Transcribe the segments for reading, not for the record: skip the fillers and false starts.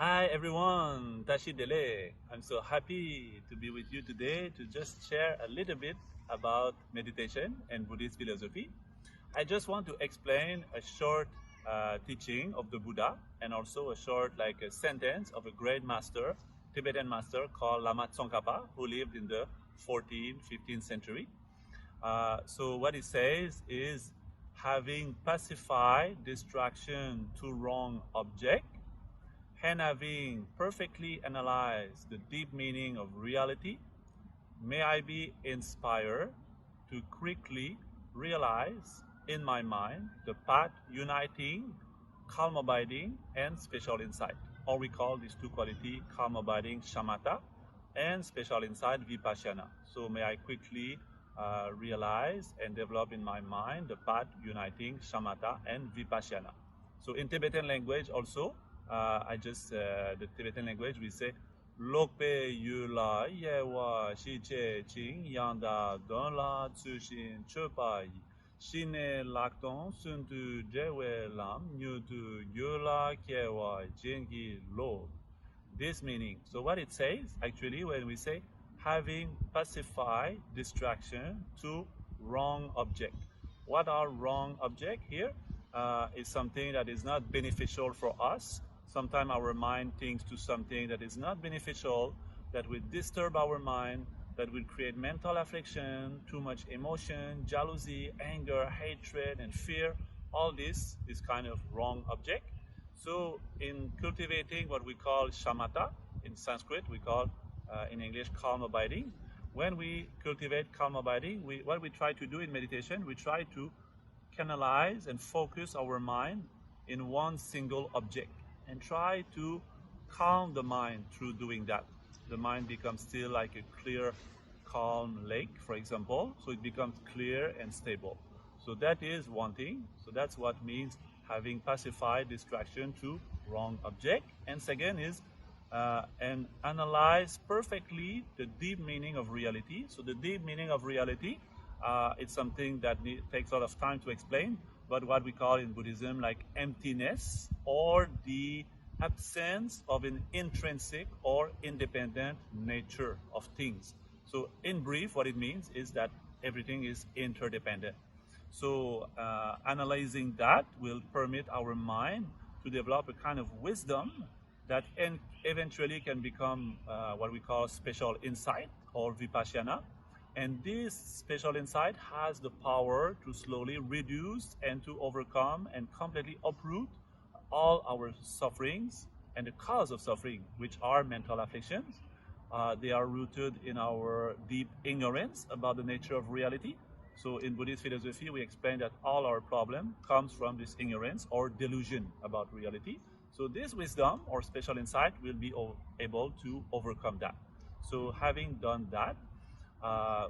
Hi everyone, Tashi Dele. I'm so happy to be with you today to just share a little bit about meditation and Buddhist philosophy. I just want to explain a short teaching of the Buddha and also a short like a sentence of a great master, Tibetan master called Lama Tsongkhapa, who lived in the 14th, 15th century. So what it says is having pacified distraction to wrong object and having perfectly analyzed the deep meaning of reality, may I be inspired to quickly realize in my mind the path uniting calm abiding and special insight. Or we call these two qualities calm abiding shamatha and special insight vipassana. So may I quickly realize and develop in my mind the path uniting shamatha and vipassana. So in Tibetan language also, the Tibetan language we say Lokpe yula yewa shi che ching yanda don la tsu shin chupai shine lakton suntu jewe lam nyutu yula kyewa jingi lo. This meaning. So what it says actually when we say having pacified distraction to wrong object. What are wrong object here? Is something that is not beneficial for us. Sometimes our mind thinks to something that is not beneficial, that will disturb our mind, that will create mental affliction, too much emotion, jealousy, anger, hatred, and fear. All this is kind of wrong object. So in cultivating what we call shamatha, in Sanskrit we call in English calm abiding. When we cultivate calm abiding, what we try to do in meditation, we try to canalize and focus our mind in one single object and try to calm the mind through doing that. The mind becomes still like a clear, calm lake, for example, so it becomes clear and stable. So that is one thing. So that's what means having pacified distraction to wrong object. And second is and analyze perfectly the deep meaning of reality. So the deep meaning of reality, it's something that takes a lot of time to explain, but what we call in Buddhism like emptiness or the absence of an intrinsic or independent nature of things. So in brief, what it means is that everything is interdependent. So analyzing that will permit our mind to develop a kind of wisdom that eventually can become what we call special insight or vipassana. And this special insight has the power to slowly reduce and to overcome and completely uproot all our sufferings and the cause of suffering, which are mental afflictions. They are rooted in our deep ignorance about the nature of reality. So in Buddhist philosophy, we explain that all our problem comes from this ignorance or delusion about reality. So this wisdom or special insight will be able to overcome that. So having done that,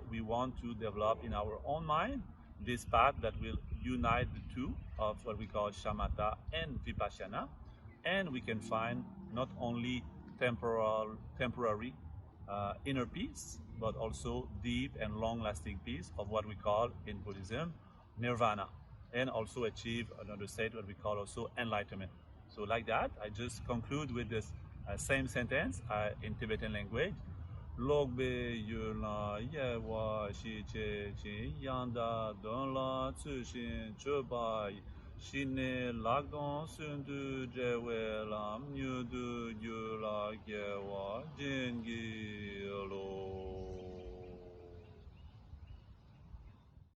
we want to develop in our own mind this path that will unite the two of what we call shamatha and vipassana, and we can find not only temporary inner peace, but also deep and long-lasting peace of what we call in Buddhism nirvana, and also achieve another state what we call also enlightenment. So like that, I just conclude with this same sentence in Tibetan language. Logbe yula yewa shi che chi yanda don la tsu shin chubai shine lagdon sundu jewe lam nyudu yula yewa jin